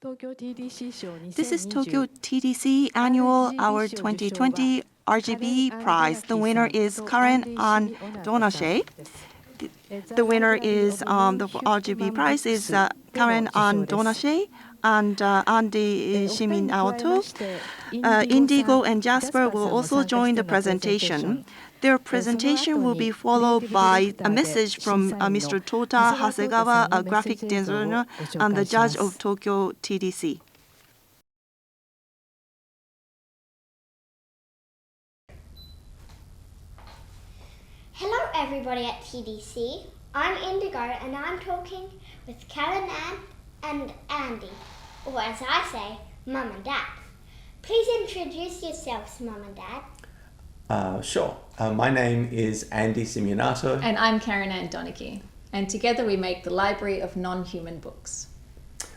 This is Tokyo TDC Annual Awards 2020 RGB Prize. The winner is Karen and Donnachie. The winner is the RGB Prize is Karen and Donnachie and Andy Simionato. Indigo and Jasper will also join the presentation. Their presentation will be followed by a message from Mr. Tota, Hasegawa, a graphic designer and the judge of Tokyo TDC. Hello everybody at TDC. I'm Indigo and I'm talking with Karen and Andy, or as I say, Mum and Dad. Please introduce yourselves, Mum and Dad. Sure. My name is Andy Simionato. And I'm Karen Ann Donnachie. And together we make the Library of Non-Human Books.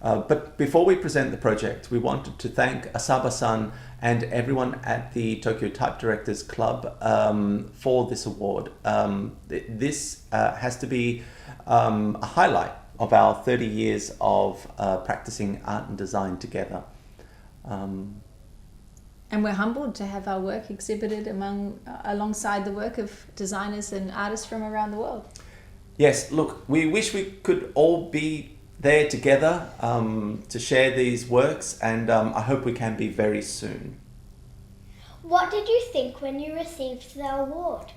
But before we present the project, we wanted to thank Asaba-san and everyone at the Tokyo Type Directors Club for this award. This has to be a highlight of our 30 years of practicing art and design together. And we're humbled to have our work exhibited alongside the work of designers and artists from around the world. Yes, look, we wish we could all be there together to share these works, and I hope we can be very soon. What did you think when you received the award?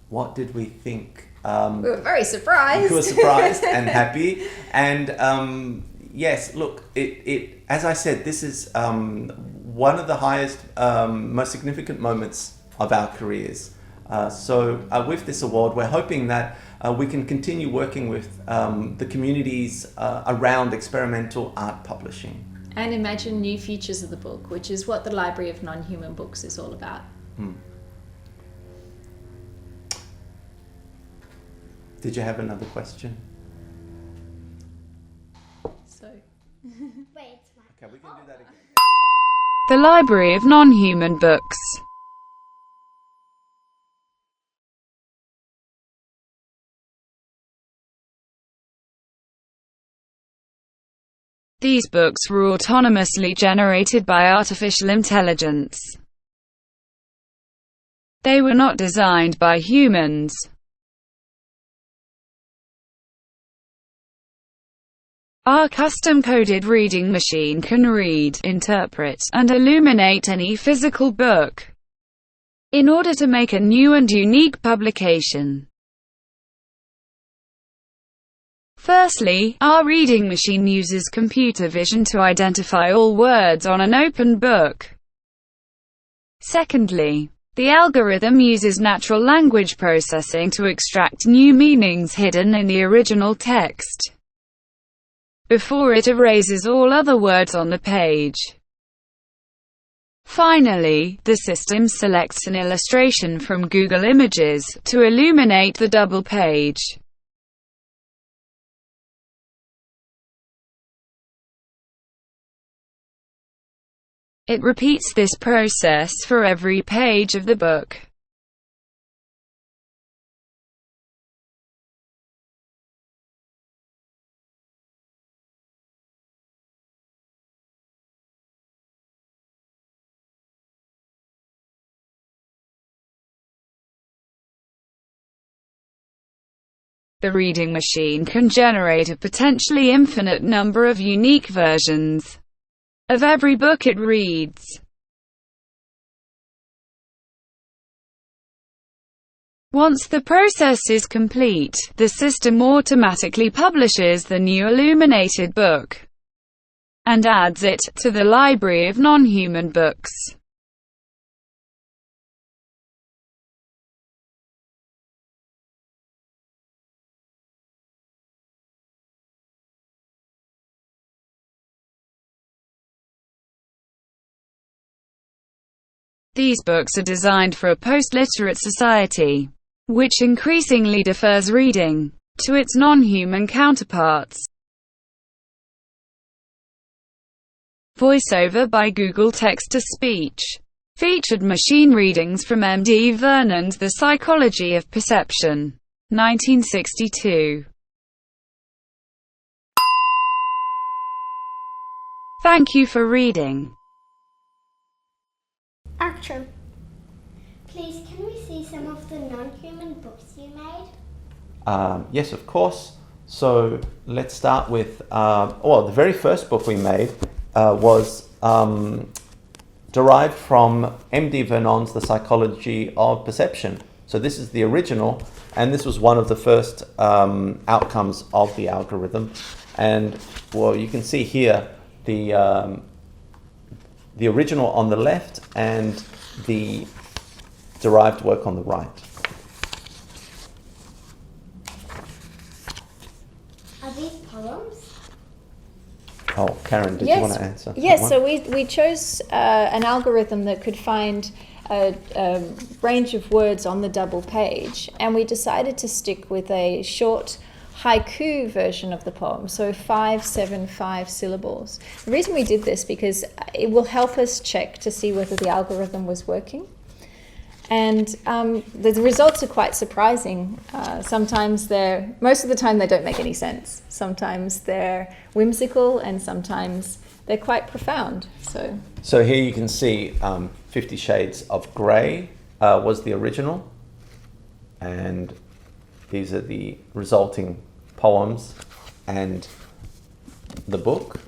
What did we think? We were very surprised. We were surprised and happy. And yes, look, it as I said, this is one of the highest, most significant moments of our careers. So with this award, we're hoping that we can continue working with the communities around experimental art publishing. And imagine new futures of the book, which is what the Library of Non-Human Books is all about. Did you have another question? Wait, it's mine. Okay, we can do that again. The Library of Non-Human Books. These books were autonomously generated by artificial intelligence. They were not designed by humans. Our custom-coded reading machine can read, interpret, and illuminate any physical book in order to make a new and unique publication. Firstly, our reading machine uses computer vision to identify all words on an open book. Secondly, the algorithm uses natural language processing to extract new meanings hidden in the original text before it erases all other words on the page. Finally, the system selects an illustration from Google Images to illuminate the double page. It repeats this process for every page of the book. The reading machine can generate a potentially infinite number of unique versions of every book it reads. Once the process is complete, the system automatically publishes the new illuminated book and adds it to the Library of Non-Human Books. These books are designed for a post-literate society, which increasingly defers reading to its non-human counterparts. Voiceover by Google Text-to-Speech. Featured machine readings from M.D. Vernon's The Psychology of Perception, 1962. Thank you for reading. Action. Please, can we see some of the non-human books you made? Yes, of course. So let's start with, the very first book we made was derived from M.D. Vernon's The Psychology of Perception. So this is the original, and this was one of the first outcomes of the algorithm. And well, you can see here the original on the left and the derived work on the right. Are these poems? Oh, Karen, did you want to answer? Yes, so we chose an algorithm that could find a range of words on the double page, and we decided to stick with a short haiku version of the poem, so 575 syllables. The reason we did this because it will help us check to see whether the algorithm was working. And the results are quite surprising. Most of the time they don't make any sense. Sometimes they're whimsical and sometimes they're quite profound. So here you can see 50 Shades of Grey was the original, and these are the resulting poems and the book.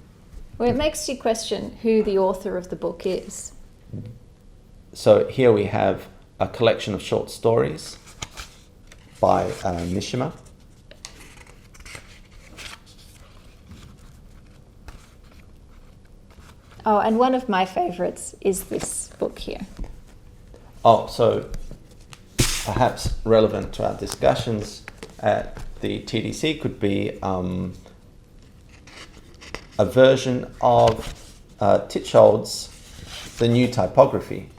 Well, it makes you question who the author of the book is. So here we have a collection of short stories by Mishima. Oh, and one of my favorites is this book here. Oh, so perhaps relevant to our discussions at the TDC could be a version of Tichol's The New Typography.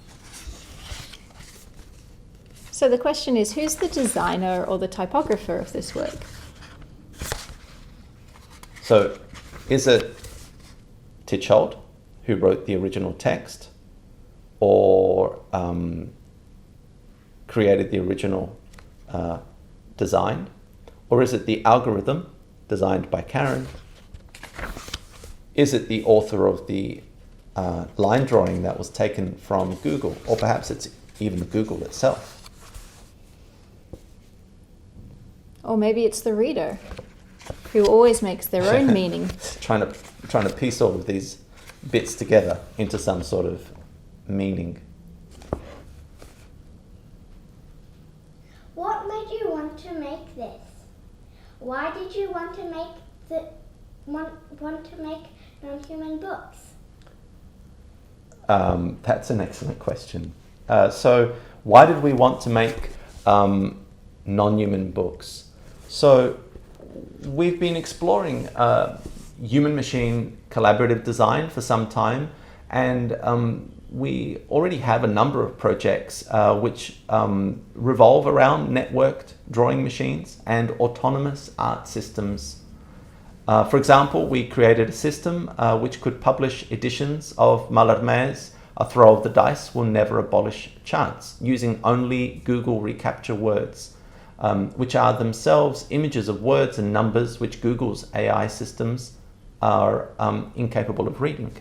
So the question is, who's the designer or the typographer of this work? So is it Tichold, who wrote the original text, or created the original design? Or is it the algorithm designed by Karen? Is it the author of the line drawing that was taken from Google? Or perhaps it's even Google itself? Or maybe it's the reader, who always makes their own meaning. trying to piece all of these bits together into some sort of meaning. What made you want to make this? Why did you want to make non-human books? That's an excellent question. So why did we want to make non-human books? So we've been exploring human-machine collaborative design for some time, and we already have a number of projects which revolve around networked drawing machines and autonomous art systems. For example, we created a system which could publish editions of Mallarmé's A Throw of the Dice Will Never Abolish Chance, using only Google reCAPTCHA words, which are themselves images of words and numbers which Google's AI systems are incapable of reading.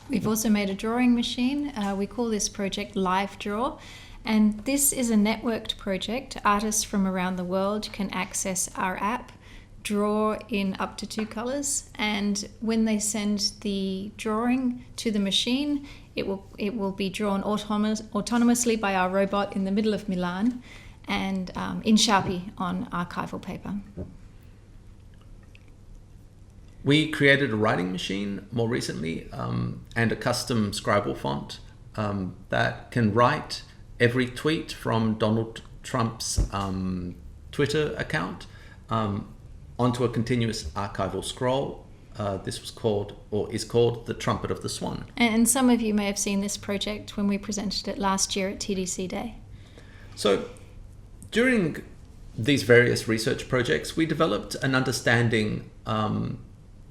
We've also made a drawing machine. We call this project Live Draw, and this is a networked project. Artists from around the world can access our app, draw in up to 2 colors, and when they send the drawing to the machine, it will be drawn autonomously by our robot in the middle of Milan and in Sharpie on archival paper. We created a writing machine more recently and a custom Scribble font that can write every tweet from Donald Trump's Twitter account onto a continuous archival scroll. This was called, or is called, the Trumpet of the Swan. And some of you may have seen this project when we presented it last year at TDCDAY. So during these various research projects, we developed an understanding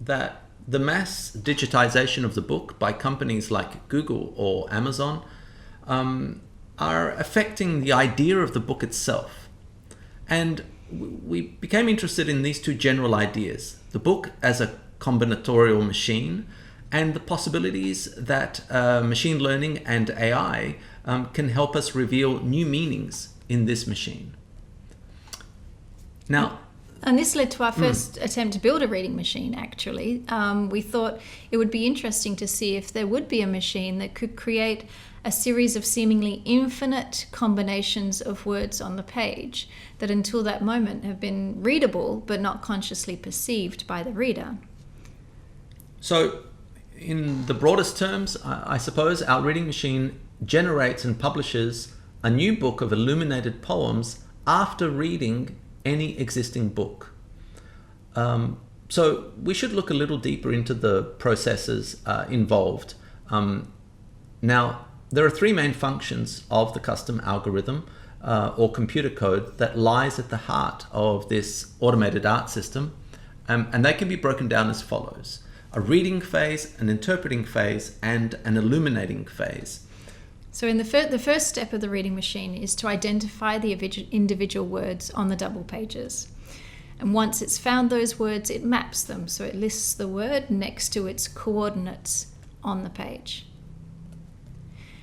that the mass digitization of the book by companies like Google or Amazon are affecting the idea of the book itself. And we became interested in these two general ideas: the book as a combinatorial machine and the possibilities that machine learning and AI can help us reveal new meanings in this machine. Now, and this led to our first attempt to build a reading machine, actually. We thought it would be interesting to see if there would be a machine that could create a series of seemingly infinite combinations of words on the page that until that moment have been readable but not consciously perceived by the reader. So, in the broadest terms, I suppose our reading machine generates and publishes a new book of illuminated poems after reading any existing book. So we should look a little deeper into the processes involved. Now, there are three main functions of the custom algorithm or computer code that lies at the heart of this automated art system, and they can be broken down as follows: a reading phase, an interpreting phase, and an illuminating phase. So in the first step of the reading machine is to identify the individual words on the double pages. And once it's found those words, it maps them. So it lists the word next to its coordinates on the page.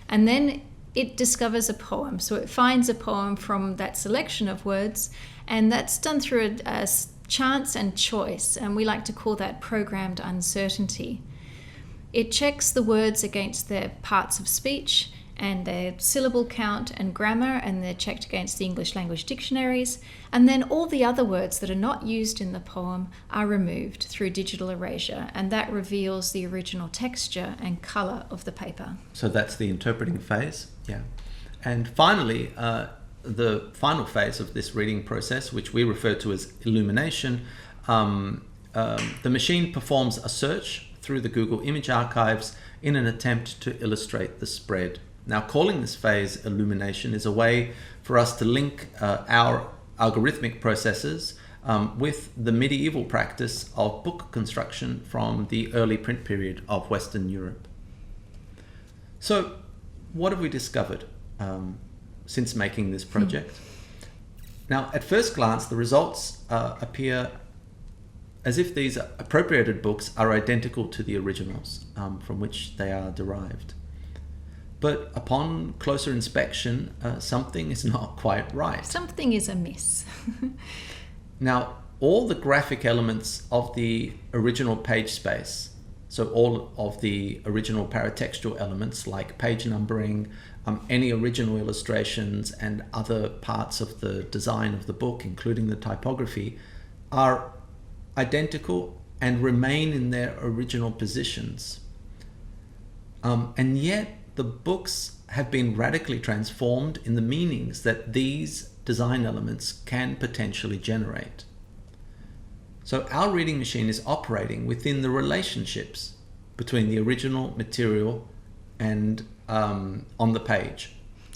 And then it discovers a poem. So it finds a poem from that selection of words, and that's done through a chance and choice, and we like to call that programmed uncertainty. It checks the words against their parts of speech and their syllable count and grammar, and they're checked against the English language dictionaries, and then all the other words that are not used in the poem are removed through digital erasure, and that reveals the original texture and colour of the paper. So that's the interpreting phase, yeah. And finally, the final phase of this reading process, which we refer to as illumination, the machine performs a search through the Google image archives in an attempt to illustrate the spread. Now, calling this phase illumination is a way for us to link our algorithmic processes with the medieval practice of book construction from the early print period of Western Europe. So, what have we discovered since making this project? Now, at first glance, the results appear as if these appropriated books are identical to the originals from which they are derived. But upon closer inspection, something is not quite right. Something is amiss. Now, all the graphic elements of the original page space, so all of the original paratextual elements like page numbering, any original illustrations and other parts of the design of the book, including the typography, are identical and remain in their original positions. And yet, the books have been radically transformed in the meanings that these design elements can potentially generate. So our reading machine is operating within the relationships between the original material and on the page.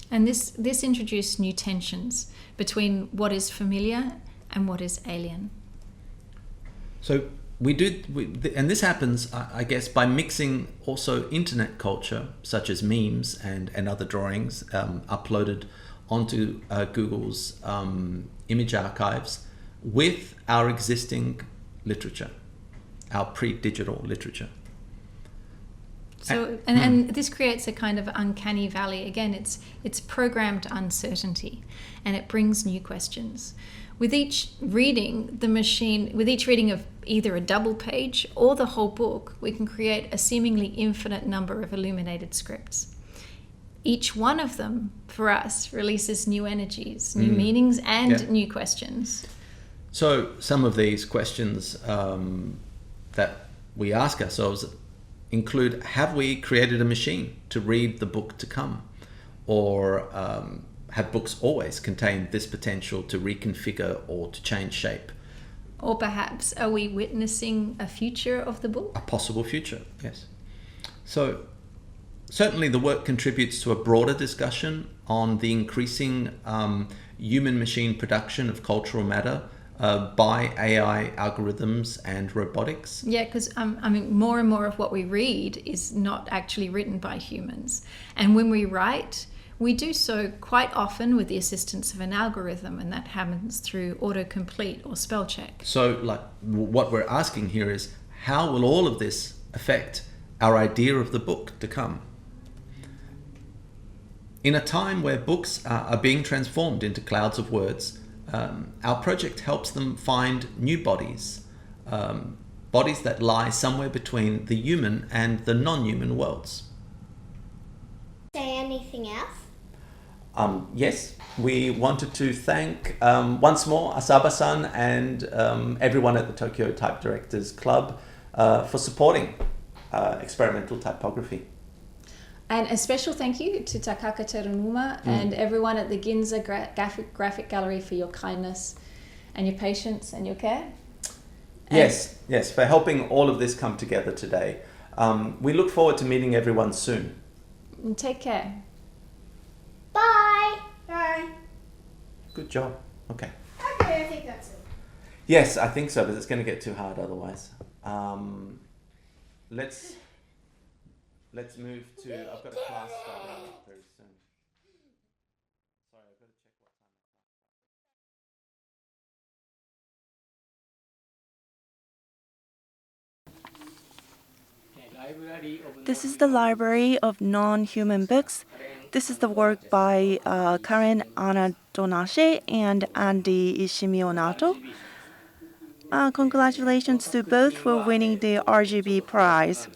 And this introduced new tensions between what is familiar and what is alien. So and this happens, I guess, by mixing also internet culture, such as memes and other drawings uploaded onto Google's image archives, with our existing literature, our pre-digital literature. So, and this creates a kind of uncanny valley. Again, it's programmed uncertainty, and it brings new questions. With each reading of either a double page or the whole book, we can create a seemingly infinite number of illuminated scripts. Each one of them, for us, releases new energies, new meanings, and new questions. So some of these questions that we ask ourselves include: have we created a machine to read the book to come? Or have books always contained this potential to reconfigure or to change shape? Or perhaps, are we witnessing a future of the book? A possible future, yes. So certainly the work contributes to a broader discussion on the increasing human-machine production of cultural matter by AI algorithms and robotics. Yeah, because more and more of what we read is not actually written by humans. And when we write, we do so quite often with the assistance of an algorithm, and that happens through autocomplete or spell check. So, like, what we're asking here is, how will all of this affect our idea of the book to come? In a time where books are being transformed into clouds of words, our project helps them find new bodies, bodies that lie somewhere between the human and the non-human worlds. Say anything else? Yes, we wanted to thank once more Asaba-san and everyone at the Tokyo Type Directors Club for supporting experimental typography. And a special thank you to Takaka Terunuma and everyone at the Ginza Graphic Gallery for your kindness and your patience and your care. Yes, for helping all of this come together today. We look forward to meeting everyone soon. And take care. Bye! Bye. Good job. Okay. Okay, I think that's it. Yes, I think so, but it's going to get too hard otherwise. Let's move to, I've got a class starting very soon. Sorry, I've got to check what time. This is the library of non-human books. This is the work by Karen Anna Donnachie and Andy Simionato. Congratulations to both for winning the RGB prize.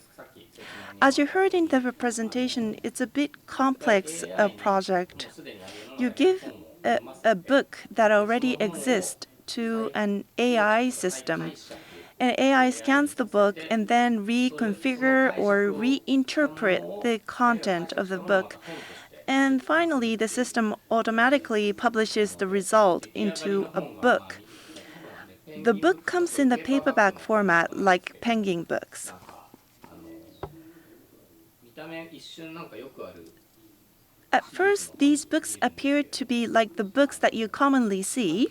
As you heard in the presentation, it's a bit complex project. You give a book that already exists to an AI system. And AI scans the book and then reconfigure or reinterpret the content of the book. And finally, the system automatically publishes the result into a book. The book comes in the paperback format like Penguin books. At first, these books appeared to be like the books that you commonly see,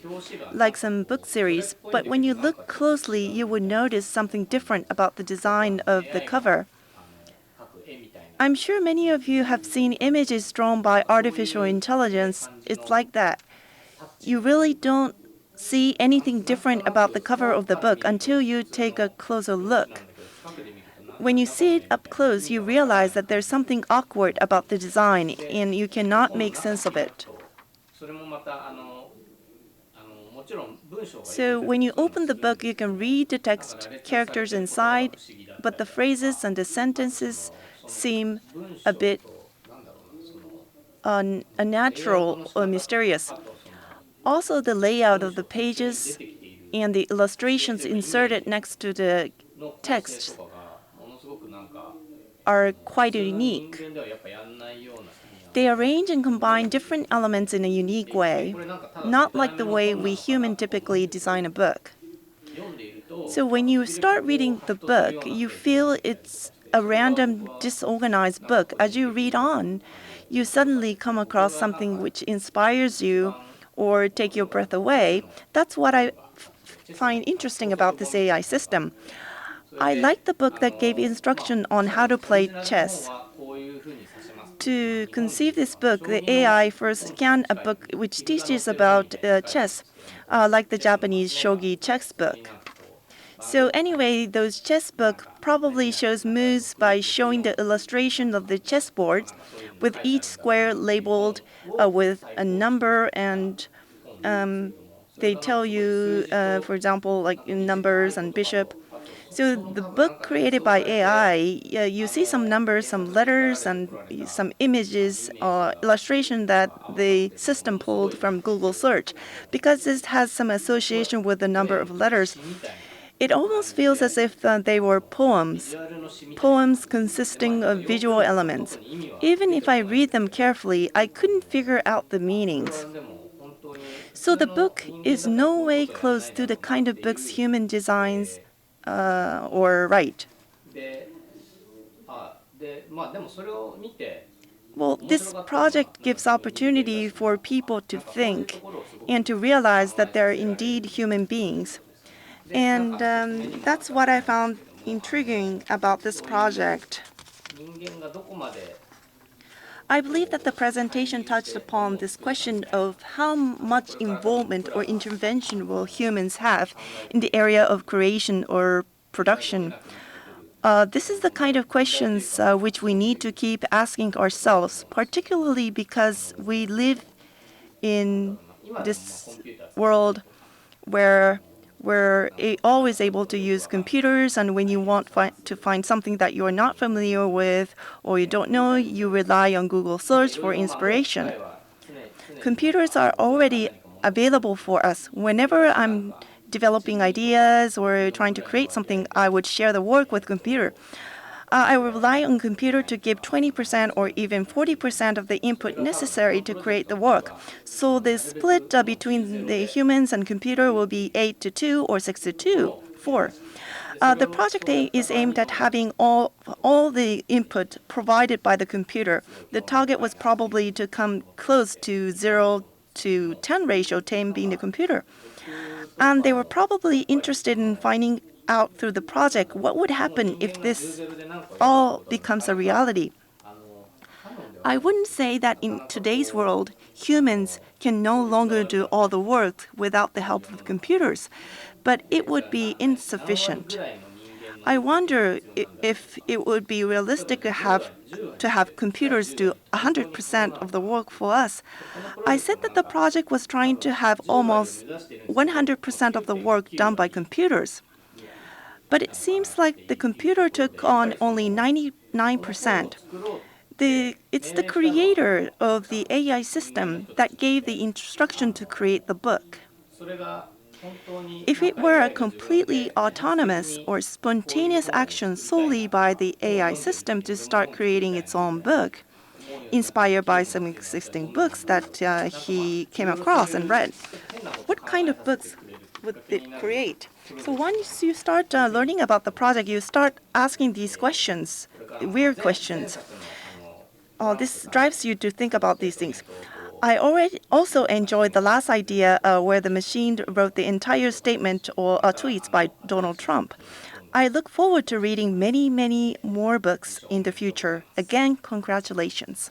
like some book series, but when you look closely, you would notice something different about the design of the cover. I'm sure many of you have seen images drawn by artificial intelligence. It's like that. You really don't see anything different about the cover of the book until you take a closer look. When you see it up close, you realize that there's something awkward about the design, and you cannot make sense of it. So when you open the book, you can read the text, characters inside, but the phrases and the sentences seem a bit unnatural or mysterious. Also, the layout of the pages and the illustrations inserted next to the text are quite unique. They arrange and combine different elements in a unique way, not like the way we humans typically design a book. So when you start reading the book, you feel it's a random, disorganized book. As you read on, you suddenly come across something which inspires you or take your breath away. That's what I find interesting about this AI system. I like the book that gave instruction on how to play chess. To conceive this book, the AI first scanned a book which teaches about chess, like the Japanese shogi chess book. So anyway, those chess book probably shows moves by showing the illustration of the chessboard, with each square labeled with a number, and they tell you, for example, like numbers and bishop. So the book created by AI, you see some numbers, some letters, and some images or illustration that the system pulled from Google search. Because this has some association with the number of letters, it almost feels as if they were poems consisting of visual elements. Even if I read them carefully, I couldn't figure out the meanings. So the book is no way close to the kind of books human designs or write. Well, this project gives opportunity for people to think and to realize that they're indeed human beings. And that's what I found intriguing about this project. I believe that the presentation touched upon this question of how much involvement or intervention will humans have in the area of creation or production? This is the kind of questions which we need to keep asking ourselves, particularly because we live in this world where we're always able to use computers, and when you want to find something that you're not familiar with or you don't know, you rely on Google search for inspiration. Computers are already available for us. Whenever I'm developing ideas or trying to create something, I would share the work with computer. I rely on computer to give 20% or even 40% of the input necessary to create the work. So the split between the humans and computer will be 8-2 or 6-2, 4. The project is aimed at having all the input provided by the computer. The target was probably to come close to 0-10 ratio, 10 being the computer. And they were probably interested in finding out through the project what would happen if this all becomes a reality. I wouldn't say that in today's world, humans can no longer do all the work without the help of computers, but it would be insufficient. I wonder if it would be realistic to have computers do 100% of the work for us. I said that the project was trying to have almost 100% of the work done by computers. But it seems like the computer took on only 99%. It's the creator of the AI system that gave the instruction to create the book. If it were a completely autonomous or spontaneous action solely by the AI system to start creating its own book, inspired by some existing books that he came across and read, what kind of books would it create? So once you start learning about the project, you start asking these questions, weird questions. This drives you to think about these things. I also enjoyed the last idea where the machine wrote the entire statement or tweets by Donald Trump. I look forward to reading many, many more books in the future. Again, congratulations.